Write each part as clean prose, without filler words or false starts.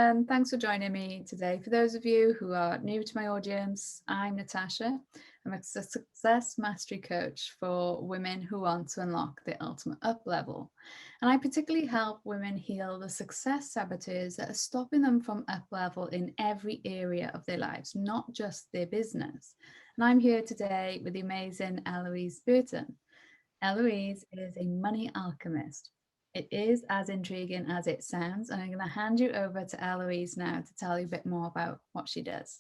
and thanks for joining me today. For those of you who are new to my audience, I'm Natasha. I'm a success mastery coach for women who want to unlock the ultimate up level. And I particularly help women heal the success saboteurs that are stopping them from up level in every area of their lives, not just their business. And I'm here today with the amazing Eloise Burton. Eloise is a money alchemist. It is as intriguing as it sounds, and I'm going to hand you over to Eloise now to tell you a bit more about what she does.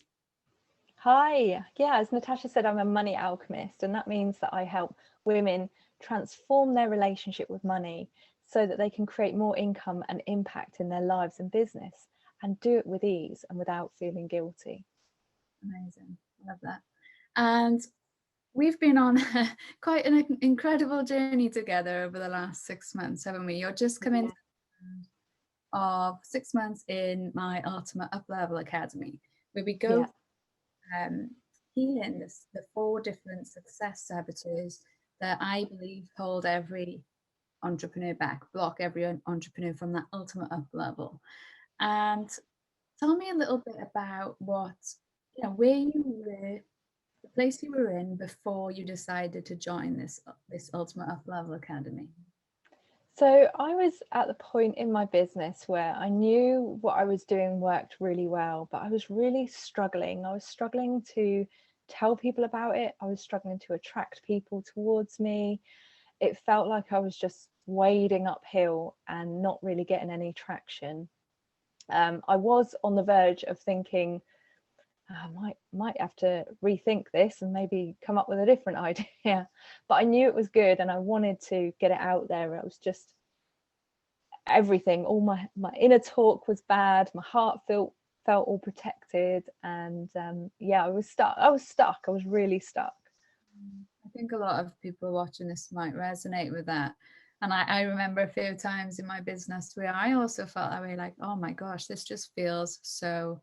Hi, yeah, as Natasha said, I'm a money alchemist, and that means that I help women transform their relationship with money so that they can create more income and impact in their lives and business, and do it with ease and without feeling guilty. Amazing. Love that. And we've been on quite an incredible journey together over the last 6 months, haven't we? You're just coming of 6 months in my Ultimate Uplevel Academy, where we go healing the 4 different success saboteurs that I believe hold every entrepreneur back, block every entrepreneur from that ultimate up level. And tell me a little bit about what, where you were, the place you were in before you decided to join this Ultimate Up Level Academy. So I was at the point in my business where I knew what I was doing worked really well, but I was really struggling. I was struggling to tell people about it. I was struggling to attract people towards me. It felt like I was just wading uphill and not really getting any traction. I was on the verge of thinking, I might have to rethink this and maybe come up with a different idea. But I knew it was good and I wanted to get it out there. It was just everything. All my inner talk was bad. My heart felt all protected, and I was stuck. I was really stuck. I think a lot of people watching this might resonate with that. And I remember a few times in my business where I also felt that way, like, oh my gosh, this just feels so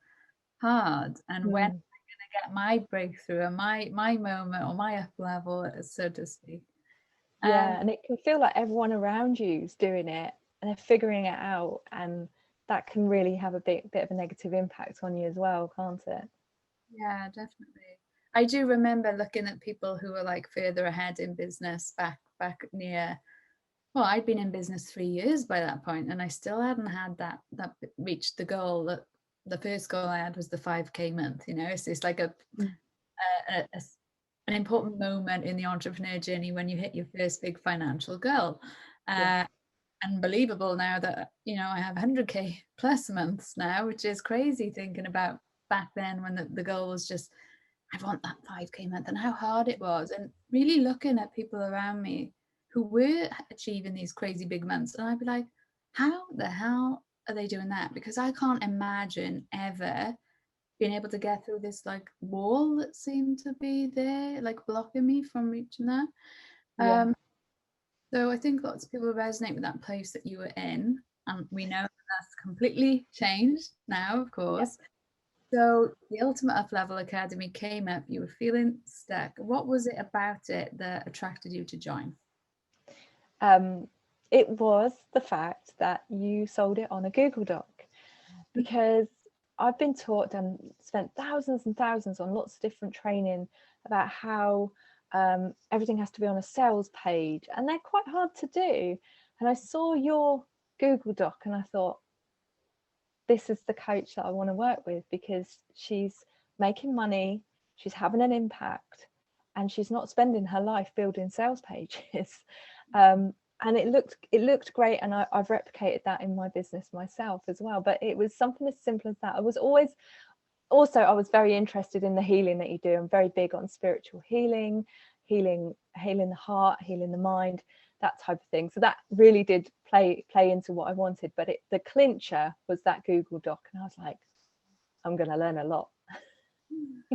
hard. And when am I going to get my breakthrough and my moment or my up level, so to speak? And it can feel like everyone around you is doing it and they're figuring it out, and that can really have a bit of a negative impact on you as well, can't it? Yeah, definitely. I do remember looking at people who were like further ahead in business back near, well, I'd been in business 3 years by that point, and I still hadn't had that reached the goal. That the first goal I had was the 5K month. It's like an important moment in the entrepreneur journey when you hit your first big financial goal. Unbelievable now that I have 100K plus months now, which is crazy thinking about back then when the goal was just, I want that 5K month, and how hard it was, and really looking at people around me who were achieving these crazy big months, and I'd be like, how the hell are they doing that? Because I can't imagine ever being able to get through this like wall that seemed to be there, like blocking me from reaching that. So I think lots of people resonate with that place that you were in, and we know that's completely changed now, of course. So the Ultimate Up Level Academy came up, you were feeling stuck. What was it about it that attracted you to join? It was the fact that you sold it on a Google Doc, because I've been taught and spent thousands and thousands on lots of different training about how everything has to be on a sales page, and they're quite hard to do. And I saw your Google Doc and I thought, this is the coach that I want to work with, because she's making money, she's having an impact, and she's not spending her life building sales pages. And it looked great, and I've replicated that in my business myself as well. But it was something as simple as that. I was very interested in the healing that you do. I'm very big on spiritual healing the heart, healing the mind, that type of thing. So that really did play into what I wanted. But the clincher was that Google Doc, and I was like, I'm going to learn a lot.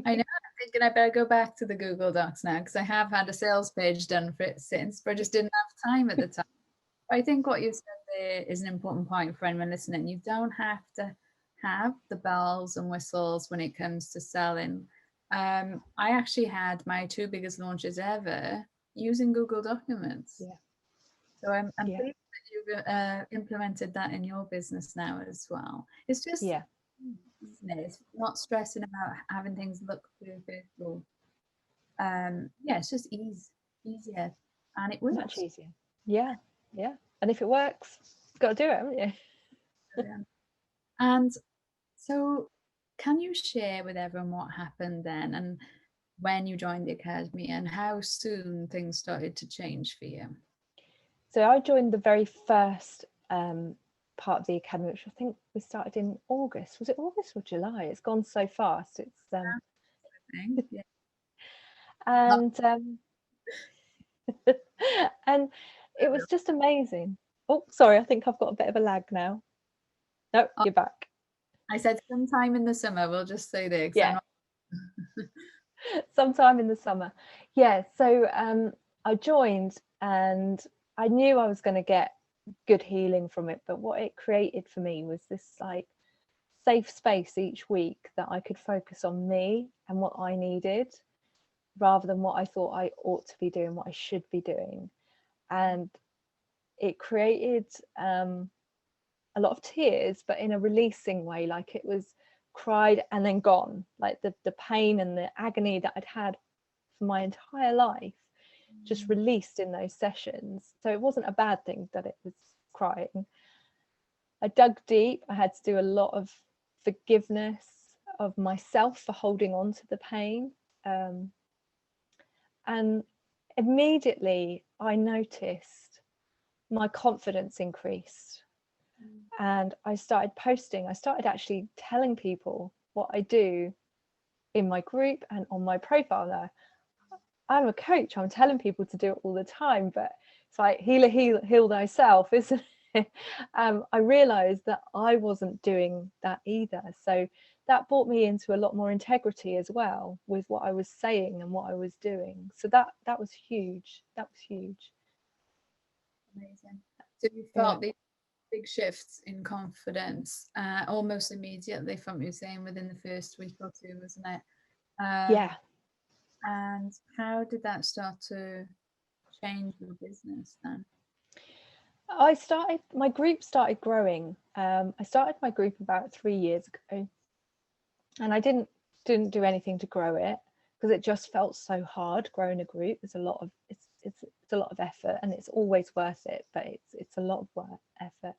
I know, I'm thinking I better go back to the Google Docs now, because I have had a sales page done for it since, but I just didn't have time at the time. But I think what you said there is an important point for anyone listening. You don't have to have the bells and whistles when it comes to selling. I actually had my 2 biggest launches ever using Google Documents. So I'm pleased that you've implemented that in your business now as well. It's just isn't it? It's not stressing about having things look perfect or yeah, it's just easier, and it Much works. easier. Yeah, yeah. And if it works, you've got to do it, haven't you? Brilliant. And so, can you share with everyone what happened then, and when you joined the academy, and how soon things started to change for you? So I joined the very first part of the academy, which I think we started in August. Was it August or July? It's gone so fast. It's Yeah. and and it was just amazing. Oh, sorry, I think I've got a bit of a lag now. No, Oh, you're back. I said sometime in the summer. We'll just say there because I'm Yeah, not. sometime in the summer. Yeah, so I joined and I knew I was going to get good healing from it, but what it created for me was this like safe space each week that I could focus on me and what I needed rather than what I thought I ought to be doing, what I should be doing. And it created a lot of tears, but in a releasing way, like it was cried and then gone, like the pain and the agony that I'd had for my entire life just released in those sessions. So it wasn't a bad thing that it was crying. I dug deep. I had to do a lot of forgiveness of myself for holding on to the pain. And immediately I noticed my confidence increased. And I started posting. I started actually telling people what I do in my group and on my profile now. I'm a coach. I'm telling people to do it all the time, but it's like heal thyself, isn't it? I realized that I wasn't doing that either. So that brought me into a lot more integrity as well with what I was saying and what I was doing. So that was huge. That was huge. Amazing. So you Yeah. felt these big shifts in confidence almost immediately from you saying within the first week or two, wasn't it? Yeah. And how did that start to change your business then? My group started growing. I started my group about 3 years ago, and I didn't do anything to grow it because it just felt so hard growing a group. There's a lot of it's a lot of effort, and it's always worth it, but it's a lot of work effort.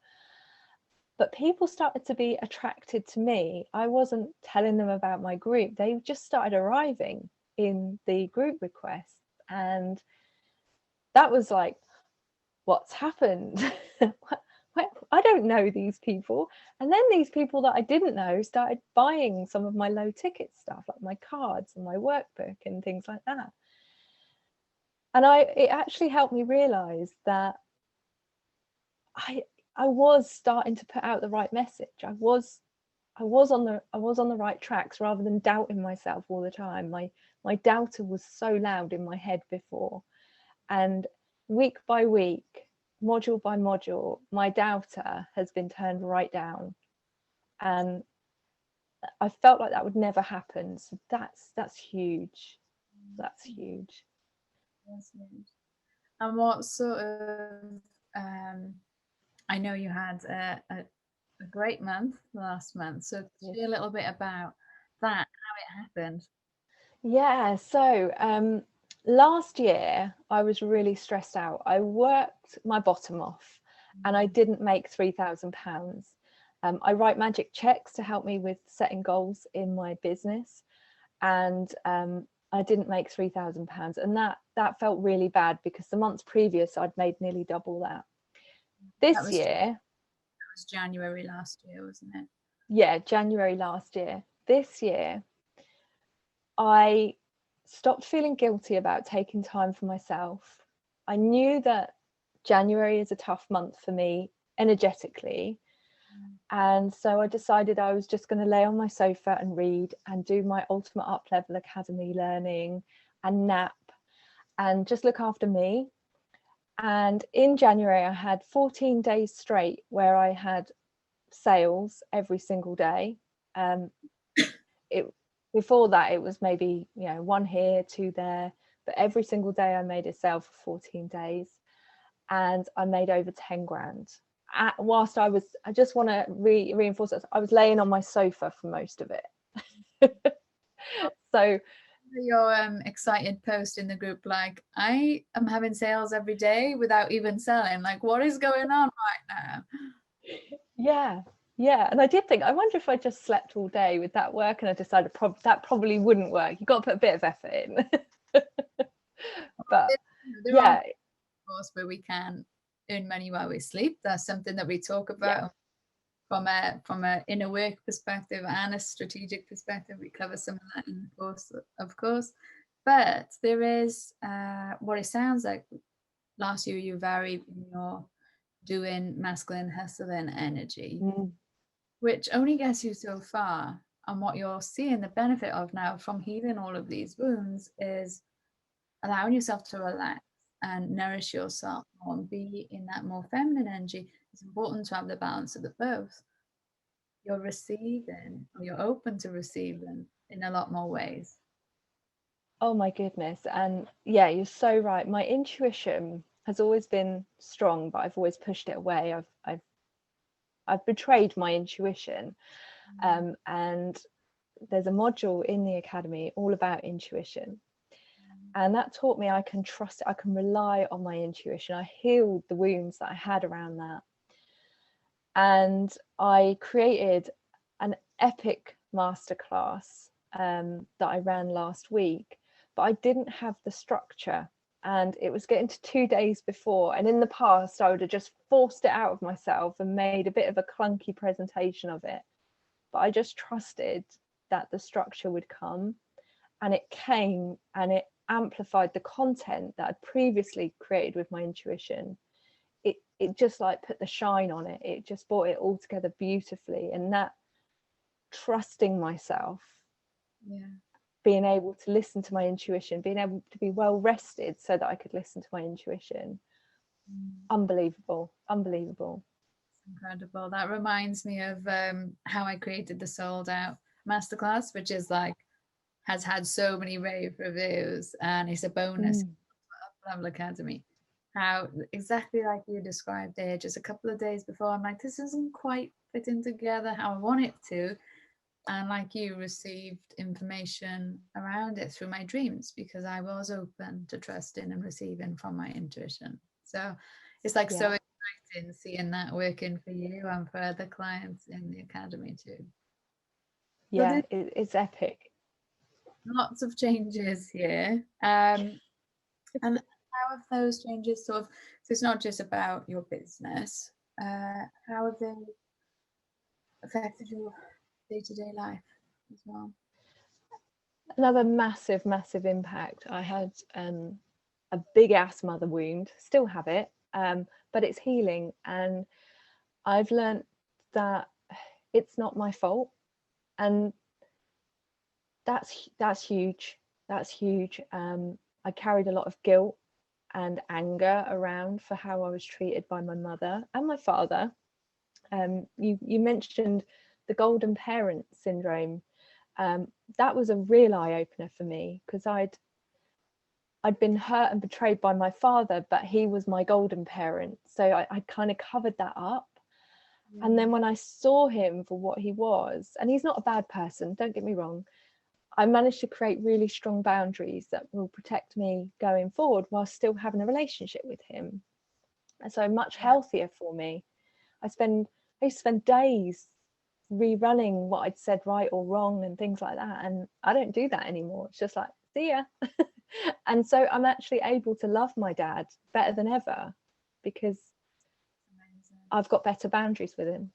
But people started to be attracted to me. I wasn't telling them about my group. They just started arriving in the group request, and that was like, what's happened? I don't know these people. And then these people that I didn't know started buying some of my low ticket stuff, like my cards and my workbook and things like that. And it actually helped me realize that I was starting to put out the right message. I was on the right tracks rather than doubting myself all the time. My doubter was so loud in my head before. And week by week, module by module, my doubter has been turned right down. And I felt like that would never happen. So that's huge. That's huge. And what sort of, um, I know you had a great month last month, so share a little bit about that, how it happened. Yeah, so last year I was really stressed out. I worked my bottom off and I didn't make £3,000. I write magic checks to help me with setting goals in my business, and I didn't make £3,000, and that felt really bad because the months previous I'd made nearly double that. That This was year, January last year, wasn't it? yeah, January last year. This year, I stopped feeling guilty about taking time for myself. I knew that January is a tough month for me energetically. And so I decided I was just going to lay on my sofa and read and do my ultimate Uplevel Academy learning and nap and just look after me. And in January, I had 14 days straight where I had sales every single day. It Before that, it was maybe, one here, two there, but every single day I made a sale for 14 days, and I made over 10 grand. whilst I just want to reinforce that I was laying on my sofa for most of it. So your excited post in the group, like, I am having sales every day without even selling. Like, what is going on right now? Yeah, and I did think, I wonder if I just slept all day, would that work? And I decided that probably wouldn't work. You've got to put a bit of effort in. But there are, of course, where we can earn money while we sleep. That's something that we talk about from a inner work perspective and a strategic perspective. We cover some of that in the course, of course. But there is what it sounds like. Last year you varied in your doing masculine hustling energy, which only gets you so far. And what you're seeing the benefit of now from healing all of these wounds is allowing yourself to relax and nourish yourself more and be in that more feminine energy. It's important to have the balance of the both. You're receiving, or you're open to receiving in a lot more ways. Oh my goodness. And yeah, you're so right. My intuition has always been strong, but I've always pushed it away. I've betrayed my intuition. And there's a module in the academy all about intuition. And that taught me I can trust it, I can rely on my intuition. I healed the wounds that I had around that. And I created an epic masterclass that I ran last week, but I didn't have the structure, and it was getting to 2 days before. And in the past, I would have just forced it out of myself and made a bit of a clunky presentation of it. But I just trusted that the structure would come, and it came, and it amplified the content that I'd previously created with my intuition. It just like put the shine on it. It just brought it all together beautifully. And that trusting myself, being able to listen to my intuition, being able to be well rested so that I could listen to my intuition. Unbelievable. Incredible. That reminds me of how I created the sold out masterclass, which is like, has had so many rave reviews, and it's a bonus for Uplevel Academy. How exactly like you described it, just a couple of days before, I'm like, this isn't quite fitting together how I want it to. And like you, received information around it through my dreams, because I was open to trusting and receiving from my intuition. So it's like so exciting seeing that working for you and for other clients in the academy too. Yeah, so it's epic. Lots of changes here. And how have those changes sort of, so it's not just about your business, how have they affected your day-to-day life as well? Another massive impact. I had a big ass mother wound, still have it, but it's healing, and I've learned that it's not my fault, and that's huge. I carried a lot of guilt and anger around for how I was treated by my mother and my father. You mentioned the golden parent syndrome. That was a real eye-opener for me, because I'd been hurt and betrayed by my father, but he was my golden parent, so I kind of covered that up. And then when I saw him for what he was, and he's not a bad person, don't get me wrong, I managed to create really strong boundaries that will protect me going forward while still having a relationship with him. And so much healthier for me. I used to spend days rerunning what I'd said right or wrong and things like that, and I don't do that anymore. It's just like, see ya. And so I'm actually able to love my dad better than ever, because I've got better boundaries with him.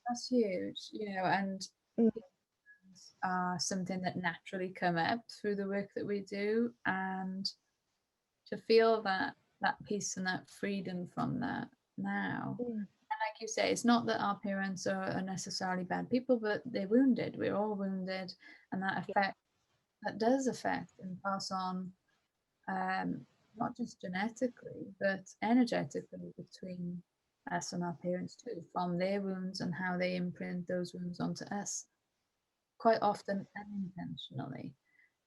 That's huge, and something that naturally come up through the work that we do, and to feel that peace and that freedom from that now. And like you say, it's not that our parents are necessarily bad people, but they're wounded. We're all wounded, and that does affect and pass on, not just genetically but energetically between us and our parents too, from their wounds and how they imprint those wounds onto us, quite often unintentionally.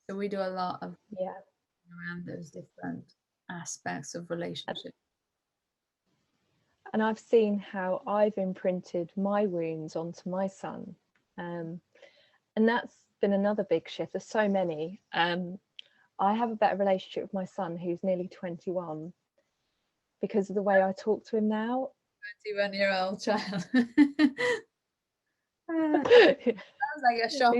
So we do a lot of around those different aspects of relationship. and I've seen how I've imprinted my wounds onto my son, and that's been another big shift. There's so many. I have a better relationship with my son, who's nearly 21, because of the way I talk to him now. 21-year-old child. Sounds like a shock.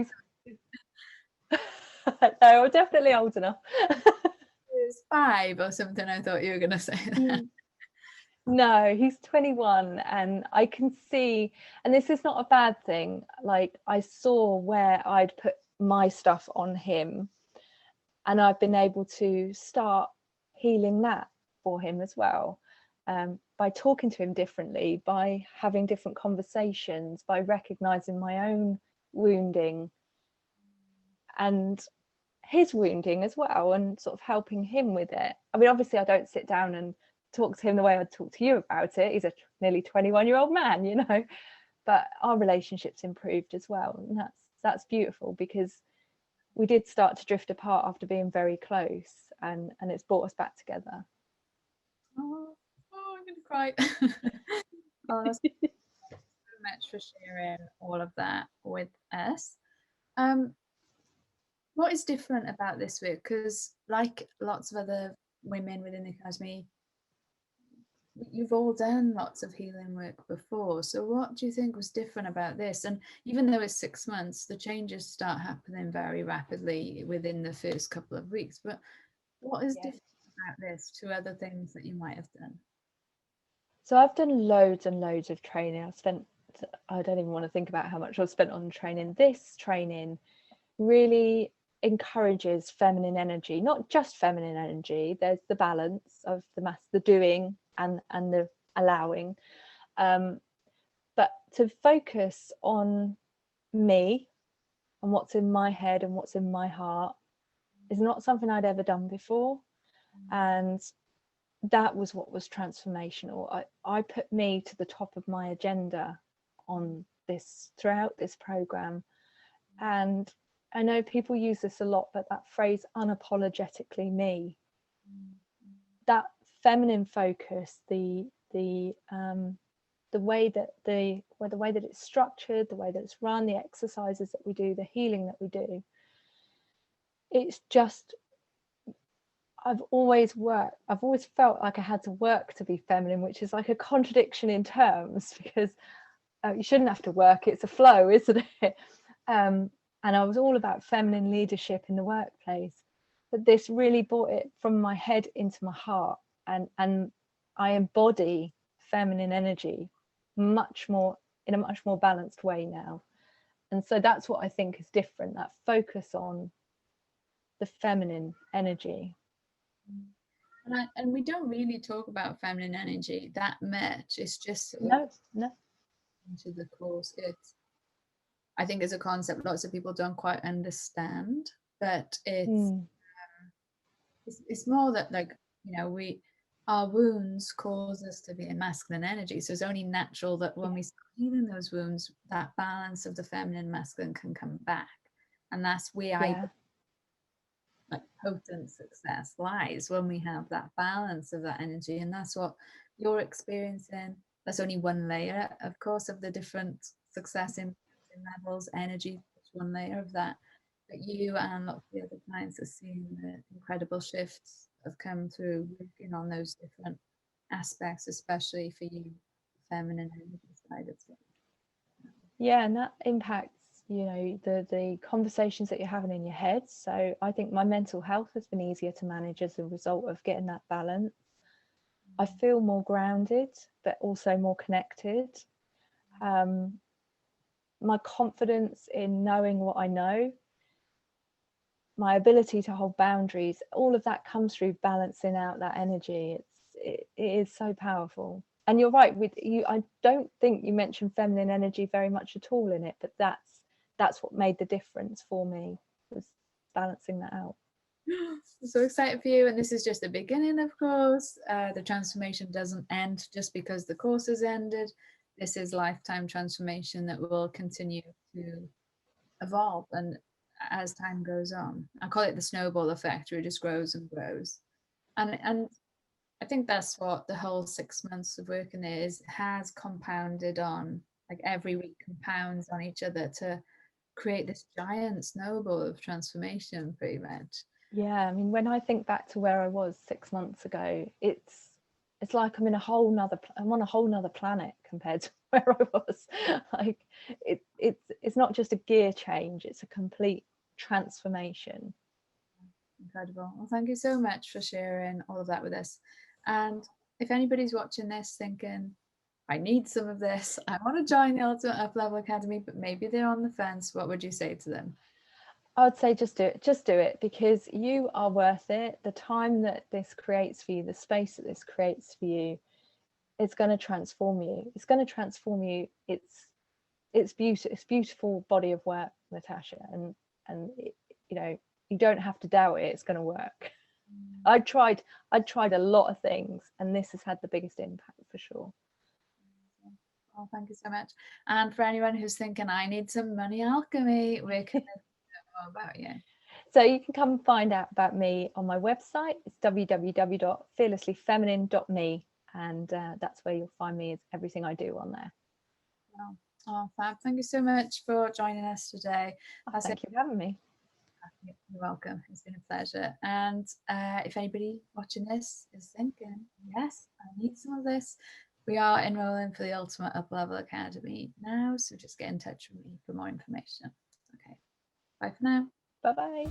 No, I'm definitely old enough. He's 5 or something. I thought you were going to say that. No, he's 21, and I can see, and this is not a bad thing, like I saw where I'd put my stuff on him, and I've been able to start healing that for him as well, by talking to him differently, by having different conversations, by recognizing my own wounding and his wounding as well, and sort of helping him with it. I mean, obviously I don't sit down and talk to him the way I'd talk to you about it. He's a nearly 21-year-old man, you know, but our relationship's improved as well, and that's beautiful, because we did start to drift apart after being very close, and it's brought us back together. Oh, I'm gonna cry. Oh, that's so much for sharing all of that with us. What is different about this week? Because like lots of other women within the academy, you've all done lots of healing work before. So what do you think was different about this? And even though it's 6 months, the changes start happening very rapidly within the first couple of weeks. But what is different about this to other things that you might have done? So I've done loads and loads of training. I don't even want to think about how much I've spent on training. This training really encourages feminine energy, not just feminine energy. There's the balance of the doing and the allowing, but to focus on me and what's in my head and what's in my heart is not something I'd ever done before, and that was what was transformational. I put me to the top of my agenda on this throughout this program, and I know people use this a lot, but that phrase unapologetically me, that feminine focus, the way that it's structured, the way that it's run, the exercises that we do, the healing that we do, it's just, I've always felt like I had to work to be feminine, which is like a contradiction in terms, because you shouldn't have to work, it's a flow, isn't it? And I was all about feminine leadership in the workplace, but this really brought it from my head into my heart, and I embody feminine energy much more in a much more balanced way now. And so that's what I think is different, that focus on the feminine energy. And we don't really talk about feminine energy that much. It's just no into the course. I think it's a concept lots of people don't quite understand, but it's more that, like, you know, our wounds cause us to be in masculine energy, so it's only natural that when we start healing those wounds, that balance of the feminine masculine can come back, and that's where like potent success lies, when we have that balance of that energy. And that's what you're experiencing. That's only one layer, of course, of the different success in levels. Energy is one layer of that, but you and lots of the other clients are seeing the incredible shifts that have come through working on those different aspects, especially for you, feminine energy side of things. Yeah, and that impacts, you know, the conversations that you're having in your head. So I think my mental health has been easier to manage as a result of getting that balance. I feel more grounded, but also more connected. My confidence in knowing what I know, my ability to hold boundaries, all of that comes through balancing out that energy. It is so powerful. And you're right with you. I don't think you mentioned feminine energy very much at all in it, but that's what made the difference for me, was balancing that out. I'm so excited for you, and this is just the beginning, of course. The transformation doesn't end just because the course has ended. This is lifetime transformation that will continue to evolve, and as time goes on, I call it the snowball effect, where it just grows and grows. And I think that's what the whole 6 months of working there is, has compounded on, like every week compounds on each other to create this giant snowball of transformation pretty much. Yeah, I mean, when I think back to where I was 6 months ago, it's like I'm on a whole nother planet compared to where I was. Like it's not just a gear change, it's a complete transformation. Incredible. Well, thank you so much for sharing all of that with us. And if anybody's watching this thinking, I need some of this, I want to join the Ultimate Uplevel Academy, but maybe they're on the fence, what would you say to them? I would say just do it because you are worth it. The time that this creates for you, the space that this creates for you, it's going to transform you. It's going to transform you. It's beautiful body of work, Natasha, and it, you know, you don't have to doubt it. It's going to work. I tried a lot of things, and this has had the biggest impact for sure. Oh, thank you so much. And for anyone who's thinking, I need some money alchemy, where can they know more about you? So you can come and find out about me on my website. It's www.fearlesslyfeminine.me, and that's where you'll find me. It's everything I do on there. Wow. Oh, fab. Thank you so much for joining us today. Thank you for having me. You're welcome. It's been a pleasure. And if anybody watching this is thinking, yes, I need some of this, we are enrolling for the Ultimate Uplevel Academy now. So just get in touch with me for more information. Okay. Bye for now. Bye-bye.